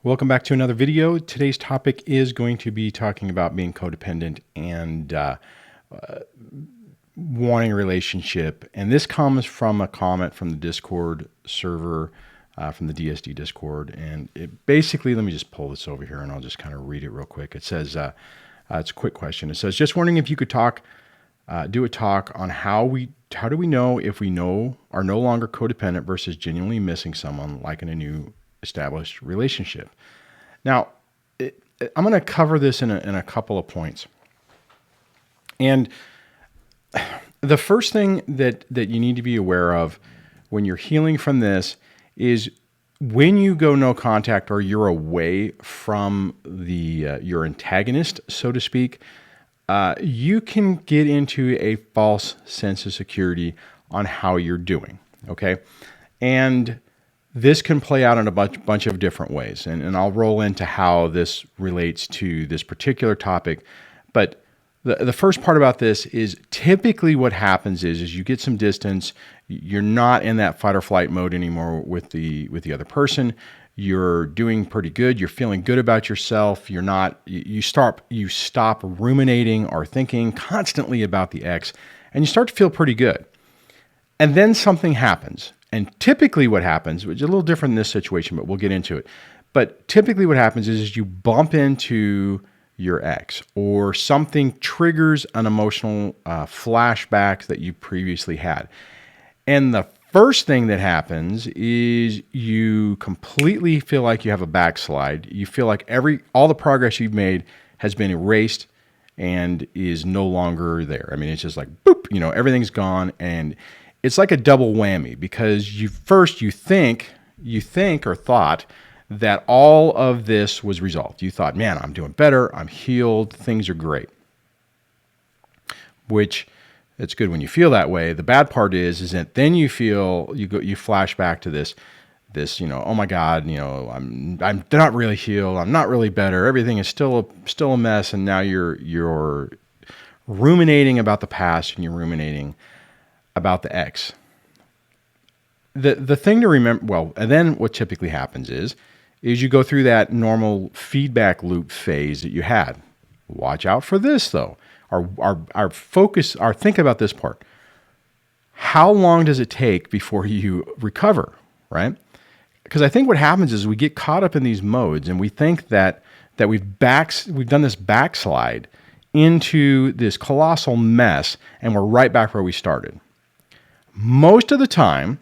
Welcome back to another video. Today's topic is going to be talking about being codependent and wanting a relationship. And this comes from a comment from the Discord server, from the DSD Discord. And it basically, let me just pull this over here and I'll just kind of read it real quick. It says, it's a quick question. It says, just wondering if you could do a talk on how do we know if we are no longer codependent versus genuinely missing someone, like in a new established relationship. Now, I'm going to cover this in a couple of points. And the first thing that you need to be aware of when you're healing from this is when you go no contact or you're away from your antagonist, so to speak, you can get into a false sense of security on how you're doing, okay? And this can play out in a bunch of different ways, and I'll roll into how this relates to this particular topic. But the first part about this is typically what happens is you get some distance. You're not in that fight or flight mode anymore with the other person. You're doing pretty good. You're feeling good about yourself. You stop ruminating or thinking constantly about the ex, and you start to feel pretty good. And then something happens. And typically what happens, which is a little different in this situation, but we'll get into it. But typically what happens is you bump into your ex or something triggers an emotional flashback that you previously had. And the first thing that happens is you completely feel like you have a backslide. You feel like all the progress you've made has been erased and is no longer there. I mean, it's just like, boop, everything's gone. And it's like a double whammy because you think or thought that all of this was resolved. You thought, man, I'm doing better. I'm healed. Things are great. Which it's good when you feel that way. The bad part is that then you flash back to this, oh my God, I'm not really healed. I'm not really better. Everything is still a mess. And now you're ruminating about the past and you're ruminating about the ex. The thing to remember, and then what typically happens is you go through that normal feedback loop phase that you had. Watch out for this though. Our focus, think about this part. How long does it take before you recover, right? Because I think what happens is we get caught up in these modes and we think that we've done this backslide into this colossal mess and we're right back where we started. Most of the time,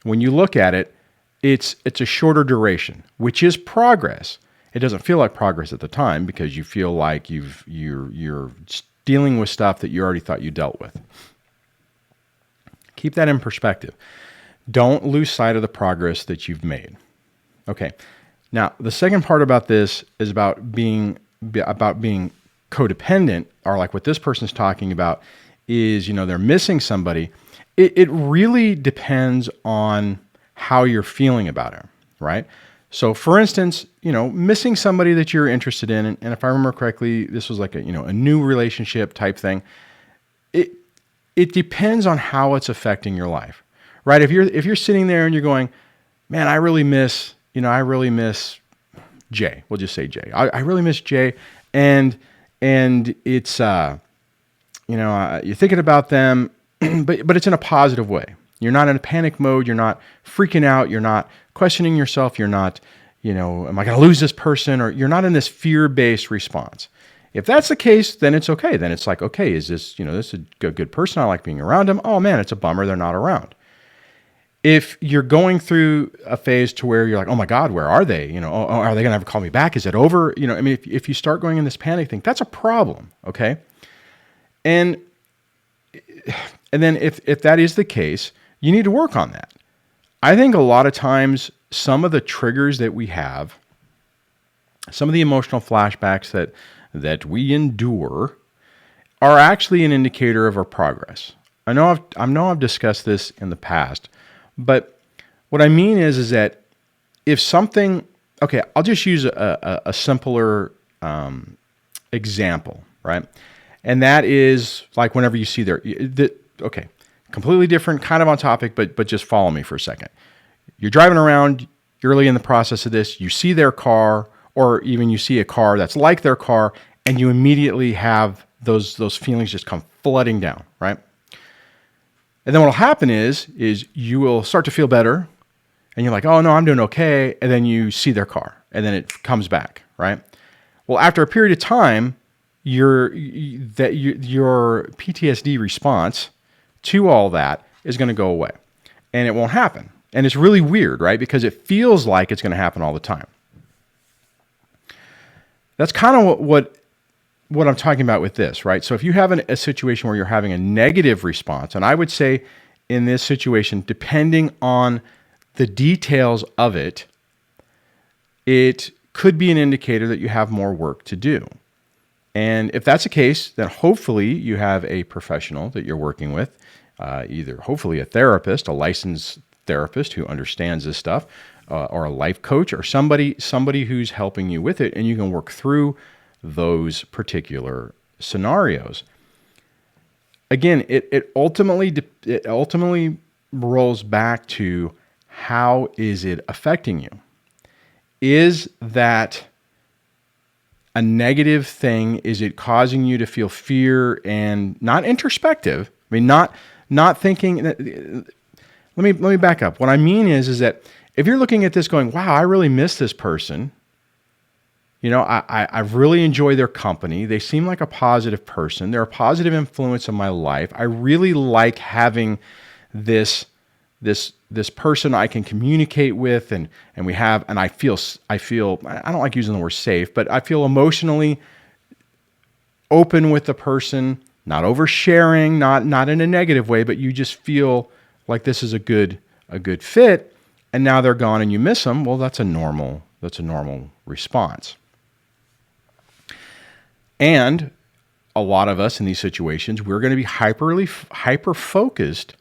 when you look at it, it's a shorter duration, which is progress. It doesn't feel like progress at the time because you feel like you're dealing with stuff that you already thought you dealt with. Keep that in perspective. Don't lose sight of the progress that you've made. Okay. Now, the second part about this is about being codependent, or like what this person's talking about is, they're missing somebody. It really depends on how you're feeling about it, right? So for instance, missing somebody that you're interested in, and if I remember correctly, this was like a new relationship type thing. It depends on how it's affecting your life, right? If you're sitting there and you're going, man, I really miss Jay. We'll just say Jay. I really miss Jay. And it's, you're thinking about them, but it's in a positive way. You're not in a panic mode. You're not freaking out. You're not questioning yourself. You're not, am I going to lose this person? Or you're not in this fear-based response. If that's the case, then it's okay. Then it's like, okay, is this, this is a good person. I like being around them. Oh man, it's a bummer they're not around. If you're going through a phase to where you're like, oh my God, where are they? Are they going to ever call me back? Is it over? If you start going in this panic thing, that's a problem. Okay. And then if that is the case, you need to work on that. I think a lot of times, some of the triggers that we have, some of the emotional flashbacks that we endure are actually an indicator of our progress. I know I've discussed this in the past, but what I mean is that if something, okay, I'll just use a simpler example, right? And that is like whenever you see completely different, kind of on topic, but just follow me for a second. You're driving around early in the process of this, you see their car, or even you see a car that's like their car, and you immediately have those feelings just come flooding down, right? And then what'll happen is you will start to feel better, and you're like, oh no, I'm doing okay. And then you see their car, and then it comes back, right? Well, after a period of time, your PTSD response to all that is going to go away, and it won't happen. And it's really weird, right? Because it feels like it's going to happen all the time. That's kind of what I'm talking about with this, right? So if you have a situation where you're having a negative response, and I would say in this situation, depending on the details of it, it could be an indicator that you have more work to do. And if that's the case, then hopefully you have a professional that you're working with, either hopefully a therapist, a licensed therapist who understands this stuff, or a life coach, or somebody who's helping you with it, and you can work through those particular scenarios. Again, it ultimately rolls back to, how is it affecting you? Is that a negative thing? Is it causing you to feel fear and not introspective? I mean, not thinking. Let me back up. What I mean is that if you're looking at this going, wow, I really miss this person. You know, I really enjoy their company. They seem like a positive person. They're a positive influence in my life. I really like having this person I can communicate with, and I feel, I don't like using the word safe, but I feel emotionally open with the person, not oversharing, not in a negative way, but you just feel like this is a good fit, and now they're gone and you miss them. Well, that's a normal response. And a lot of us in these situations, we're going to be hyper focused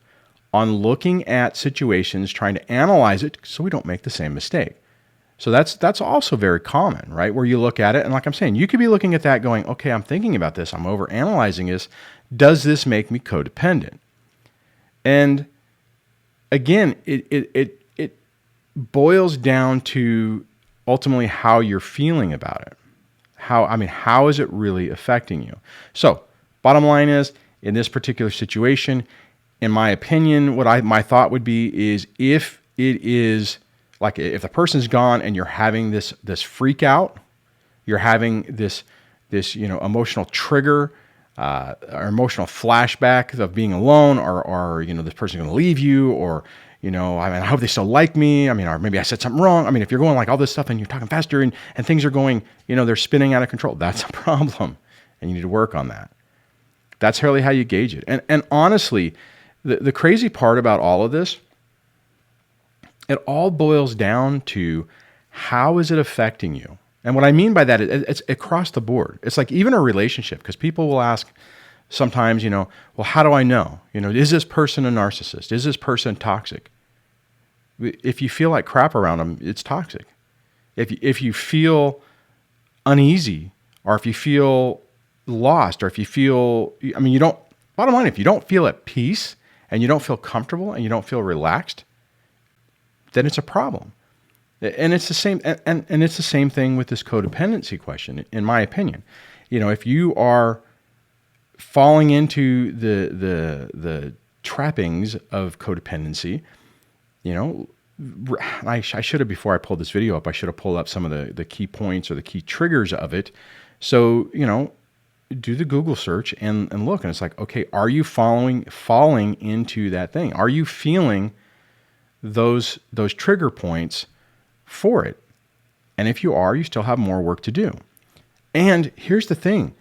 on looking at situations, trying to analyze it so we don't make the same mistake. So that's also very common, right? Where you look at it, and like I'm saying, you could be looking at that going, okay, I'm thinking about this, I'm overanalyzing this. Does this make me codependent? And again, it boils down to ultimately how you're feeling about it. How is it really affecting you? So, bottom line is, in this particular situation, in my opinion, my thought would be is, if it is like, if the person's gone and you're having this freak out, you're having this emotional trigger, or emotional flashback of being alone, or this person's going to leave you, or I hope they still like me. Or maybe I said something wrong. If you're going like all this stuff and you're talking faster and things are going, they're spinning out of control, that's a problem, and you need to work on that. That's really how you gauge it. And honestly, the crazy part about all of this, it all boils down to, how is it affecting you? And what I mean by that is, it's across the board. It's like even a relationship, because people will ask sometimes, well, how do I know? Is this person a narcissist? Is this person toxic? If you feel like crap around them, it's toxic. If you feel uneasy, or if you feel lost, or if you feel, bottom line, if you don't feel at peace, and you don't feel comfortable, and you don't feel relaxed, then it's a problem. And it's the same, and it's the same thing with this codependency question, in my opinion. If you are falling into the trappings of codependency, I should have, before I pulled this video up, I should have pulled up some of the key points or the key triggers of it. So, do the Google search and look, and it's like, okay, are you falling into that thing? Are you feeling those trigger points for it? And if you are, you still have more work to do. And here's the thing.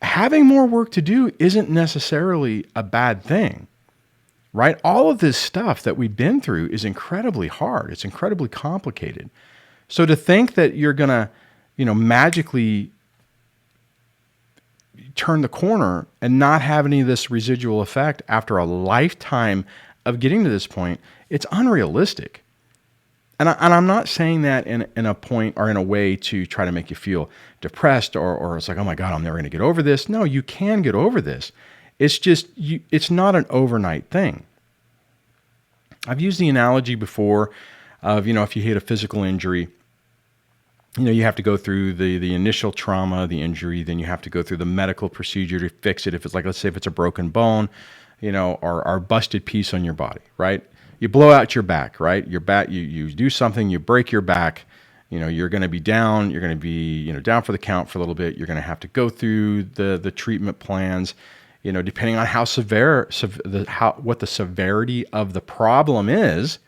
Having more work to do isn't necessarily a bad thing, right? All of this stuff that we've been through is incredibly hard. It's incredibly complicated. So to think that you're going to, magically turn the corner and not have any of this residual effect after a lifetime of getting to this point, it's unrealistic. And I'm not saying that in a point or in a way to try to make you feel depressed or it's like, oh my God, I'm never going to get over this. No, you can get over this. It's just, it's not an overnight thing. I've used the analogy before of, if you hit a physical injury, you have to go through the initial trauma, the injury, then you have to go through the medical procedure to fix it. If it's like, let's say if it's a broken bone, or busted piece on your body, right? You blow out your back, right? Your back, you do something, you break your back, you're going to be down, you're going to be, down for the count for a little bit. You're going to have to go through the treatment plans, depending on how severe, what the severity of the problem is.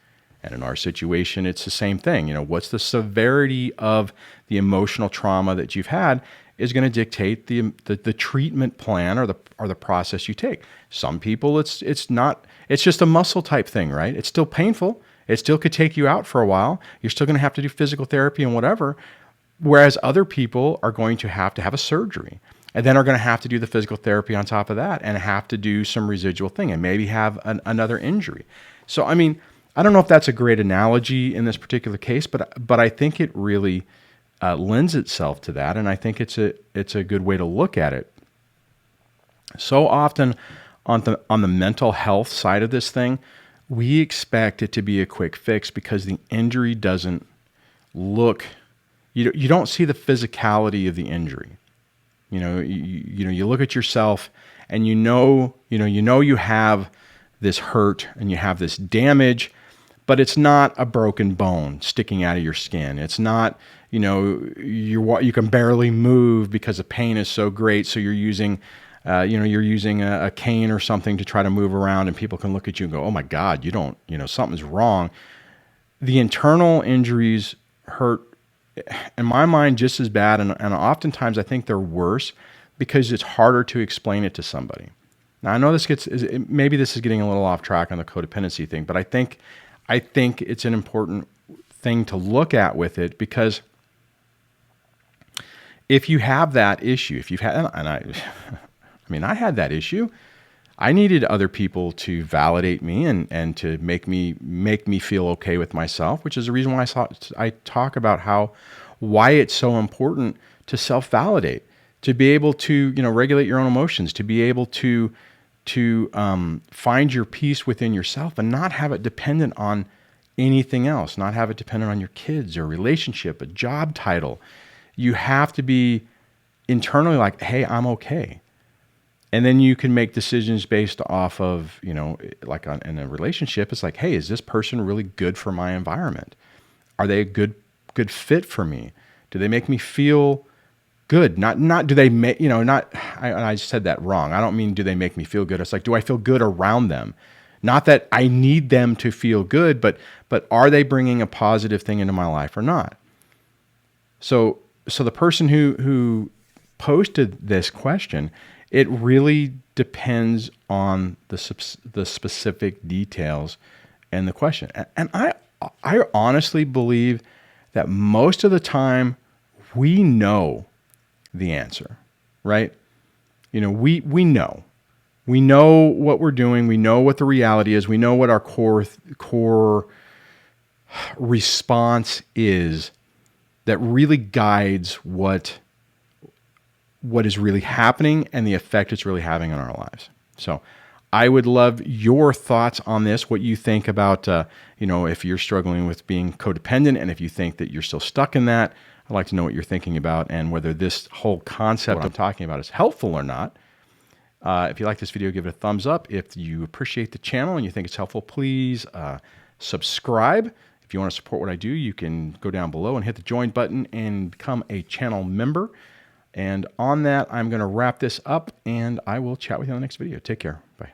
And in our situation, it's the same thing. What's the severity of the emotional trauma that you've had is going to dictate the treatment plan or the process you take. Some people, it's just a muscle type thing, right? It's still painful. It still could take you out for a while. You're still going to have to do physical therapy and whatever. Whereas other people are going to have a surgery and then are going to have to do the physical therapy on top of that and have to do some residual thing and maybe have another injury. So, I don't know if that's a great analogy in this particular case, but I think it really lends itself to that, and I think it's a good way to look at it. So often on the mental health side of this thing, we expect it to be a quick fix because the injury doesn't look. You don't see the physicality of the injury. You look at yourself and you have this hurt and you have this damage. But it's not a broken bone sticking out of your skin. It's not, you can barely move because the pain is so great. So you're using, a cane or something to try to move around, and people can look at you and go, "Oh my God, something's wrong." The internal injuries hurt, in my mind, just as bad, and oftentimes I think they're worse because it's harder to explain it to somebody. Now I know maybe this is getting a little off track on the codependency thing, but I think it's an important thing to look at with it because if you have that issue, if you've had, and I had that issue. I needed other people to validate me and to make me feel okay with myself, which is the reason why I talk about why it's so important to self-validate, to be able to regulate your own emotions, to be able to find your peace within yourself and not have it dependent on anything else, not have it dependent on your kids or relationship, a job title. You have to be internally like, hey, I'm okay. And then you can make decisions based off of, in a relationship, it's like, hey, is this person really good for my environment? Are they a good fit for me? Do they make me feel good? Not do they make, I said that wrong. I don't mean do they make me feel good. It's like, do I feel good around them? Not that I need them to feel good, but are they bringing a positive thing into my life or not? So the person who posted this question, it really depends on the specific details and the question. And I honestly believe that most of the time we know the answer, right? We know. We know what we're doing. We know what the reality is. We know what our core response is that really guides what is really happening and the effect it's really having on our lives. So I would love your thoughts on this, what you think about, if you're struggling with being codependent and if you think that you're still stuck in that. I'd like to know what you're thinking about and whether this whole concept I'm talking about is helpful or not. If you like this video, give it a thumbs up. If you appreciate the channel and you think it's helpful, please subscribe. If you want to support what I do, you can go down below and hit the join button and become a channel member. And on that, I'm going to wrap this up and I will chat with you on the next video. Take care. Bye.